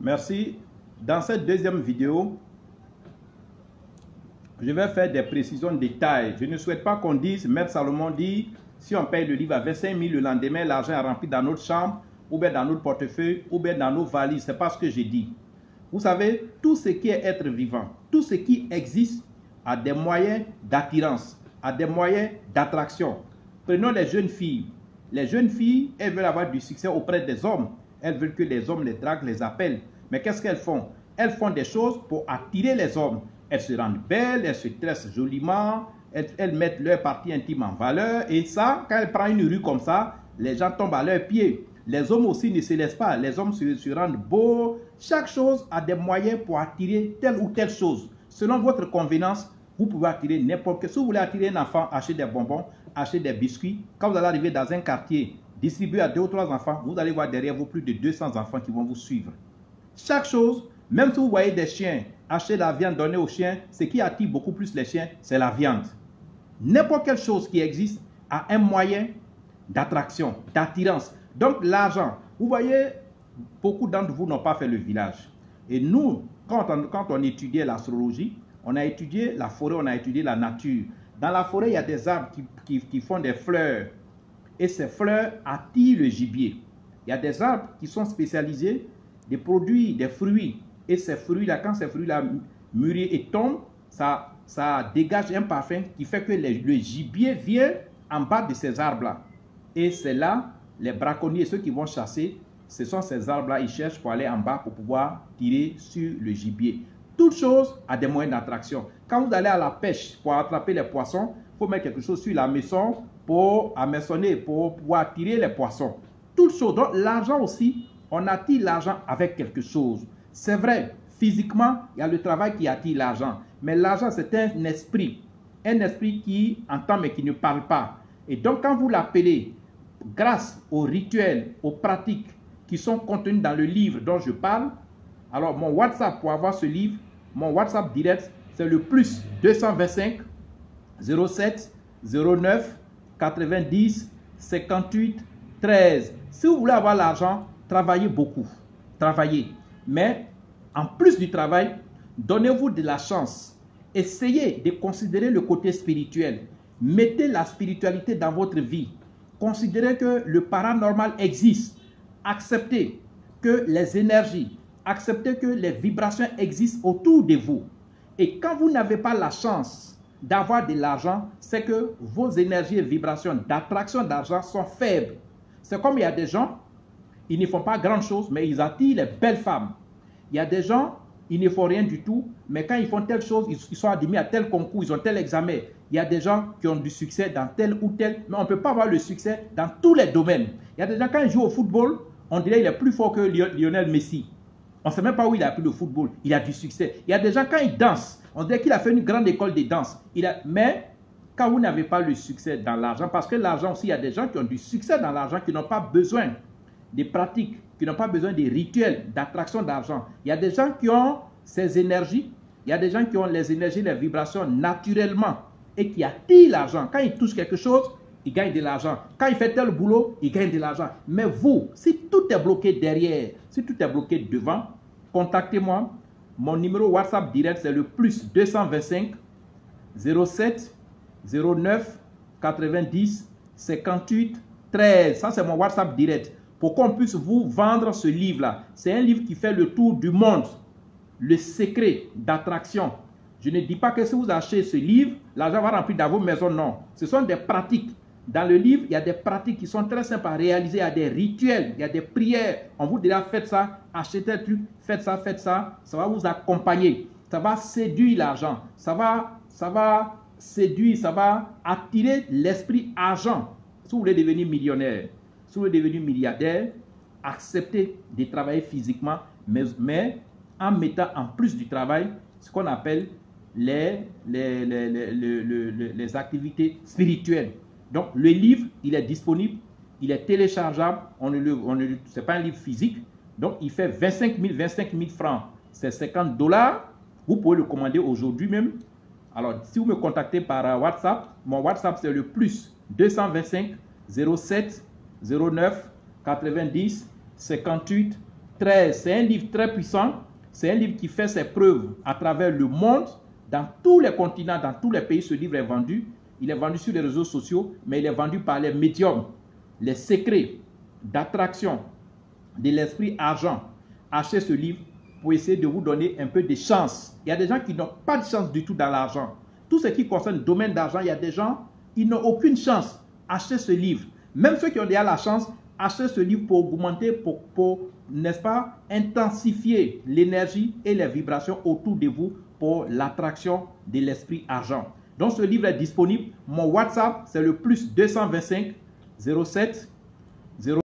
Merci. Dans cette deuxième vidéo, je vais faire des précisions de détails. Je ne souhaite pas qu'on dise, Maître Salomon dit, si on paye le livre à 25 000 le lendemain, l'argent est rempli dans notre chambre, ou bien dans notre portefeuille, ou bien dans nos valises. Ce n'est pas ce que j'ai dit. Vous savez, tout ce qui est être vivant, tout ce qui existe a des moyens d'attirance, a des moyens d'attraction. Prenons les jeunes filles. Les jeunes filles, elles veulent avoir du succès auprès des hommes. Elles veulent que les hommes les draguent, les appellent. Mais qu'est-ce qu'elles font? Elles font des choses pour attirer les hommes. Elles se rendent belles, elles se tressent joliment, elles mettent leur partie intime en valeur. Et ça, quand elles prennent une rue comme ça, les gens tombent à leurs pieds. Les hommes aussi ne se laissent pas. Les hommes se rendent beaux. Chaque chose a des moyens pour attirer telle ou telle chose. Selon votre convenance, vous pouvez attirer n'importe quel. Si vous voulez attirer un enfant, achetez des bonbons, achetez des biscuits. Quand vous allez arriver dans un quartier, distribué à 2 ou 3 enfants, vous allez voir derrière vous plus de 200 enfants qui vont vous suivre. Chaque chose, même si vous voyez des chiens, achetez la viande, donnez aux chiens, ce qui attire beaucoup plus les chiens, c'est la viande. N'importe quelle chose qui existe a un moyen d'attraction, d'attirance. Donc l'argent, vous voyez, beaucoup d'entre vous n'ont pas fait le village. Et nous, quand on étudiait l'astrologie, on a étudié la forêt, on a étudié la nature. Dans la forêt, il y a des arbres qui font des fleurs. Et ces fleurs attirent le gibier. Il y a des arbres qui sont spécialisés, des produits, des fruits. Et ces fruits-là, quand ces fruits-là mûrissent et tombent, ça dégage un parfum qui fait que le gibier vient en bas de ces arbres-là. Et c'est là, les braconniers, ceux qui vont chasser, ce sont ces arbres-là, ils cherchent pour aller en bas pour pouvoir tirer sur le gibier. Toute chose a des moyens d'attraction. Quand vous allez à la pêche pour attraper les poissons, il faut mettre quelque chose sur la maison pour amaçonner, pour pouvoir attirer les poissons. Toute chose. Donc l'argent aussi, on attire l'argent avec quelque chose. C'est vrai, physiquement, il y a le travail qui attire l'argent. Mais l'argent, c'est un esprit qui entend mais qui ne parle pas. Et donc quand vous l'appelez, grâce aux rituels, aux pratiques qui sont contenues dans le livre dont je parle, alors mon WhatsApp pour avoir ce livre, mon WhatsApp direct, c'est le plus 225 07 09 90 58 13. Si vous voulez avoir l'argent, travaillez beaucoup. Travaillez. Mais en plus du travail, donnez-vous de la chance. Essayez de considérer le côté spirituel. Mettez la spiritualité dans votre vie. Considérez que le paranormal existe. Acceptez que les énergies, acceptez que les vibrations existent autour de vous. Et quand vous n'avez pas la chance d'avoir de l'argent, c'est que vos énergies et vibrations d'attraction d'argent sont faibles. C'est comme il y a des gens, ils ne font pas grand chose, mais ils attirent les belles femmes. Il y a des gens, ils ne font rien du tout, mais quand ils font telle chose, ils sont admis à tel concours, ils ont tel examen. Il y a des gens qui ont du succès dans tel ou tel, mais on ne peut pas avoir le succès dans tous les domaines. Il y a des gens, quand ils jouent au football, on dirait qu'il est plus fort que Lionel Messi. On ne sait même pas où il a appris le football. Il a du succès. Il y a des gens, quand ils dansent, on dirait qu'il a fait une grande école de danse. Mais quand vous n'avez pas le succès dans l'argent, parce que l'argent aussi, il y a des gens qui ont du succès dans l'argent, qui n'ont pas besoin des pratiques, qui n'ont pas besoin des rituels d'attraction d'argent. Il y a des gens qui ont ces énergies, il y a des gens qui ont les énergies, les vibrations naturellement et qui attirent l'argent. Quand ils touchent quelque chose, ils gagnent de l'argent. Quand ils font tel boulot, ils gagnent de l'argent. Mais vous, si tout est bloqué derrière, si tout est bloqué devant, contactez-moi. Mon numéro WhatsApp direct, c'est le plus 225 07 09 90 58 13. Ça, c'est mon WhatsApp direct. Pour qu'on puisse vous vendre ce livre-là. C'est un livre qui fait le tour du monde. Le secret d'attraction. Je ne dis pas que si vous achetez ce livre, l'argent va remplir dans vos maisons. Non. Ce sont des pratiques. Dans le livre, il y a des pratiques qui sont très simples à réaliser. Il y a des rituels, il y a des prières. On vous dira, faites ça, achetez un truc, faites ça. Ça va vous accompagner. Ça va séduire l'argent. Ça va séduire, ça va attirer l'esprit argent. Si vous voulez devenir millionnaire, si vous voulez devenir milliardaire, acceptez de travailler physiquement, mais en mettant en plus du travail ce qu'on appelle les activités spirituelles. Donc, le livre, il est disponible, il est téléchargeable, ce n'est pas un livre physique, donc il fait 25 000 francs, c'est $50. Vous pouvez le commander aujourd'hui même. Alors, si vous me contactez par WhatsApp, mon WhatsApp c'est le plus 225 07 09 90 58 c'est un livre très puissant. C'est un livre qui fait ses preuves à travers le monde, dans tous les continents, dans tous les pays. Ce livre est vendu. Il est vendu sur les réseaux sociaux, mais il est vendu par les médiums. Les secrets d'attraction de l'esprit argent. Achetez ce livre pour essayer de vous donner un peu de chance. Il y a des gens qui n'ont pas de chance du tout dans l'argent. Tout ce qui concerne le domaine d'argent, il y a des gens qui n'ont aucune chance. Achetez ce livre. Même ceux qui ont déjà la chance, achetez ce livre pour augmenter, pour n'est-ce pas, intensifier l'énergie et les vibrations autour de vous pour l'attraction de l'esprit argent. Donc ce livre est disponible. Mon WhatsApp, c'est le +225 07 0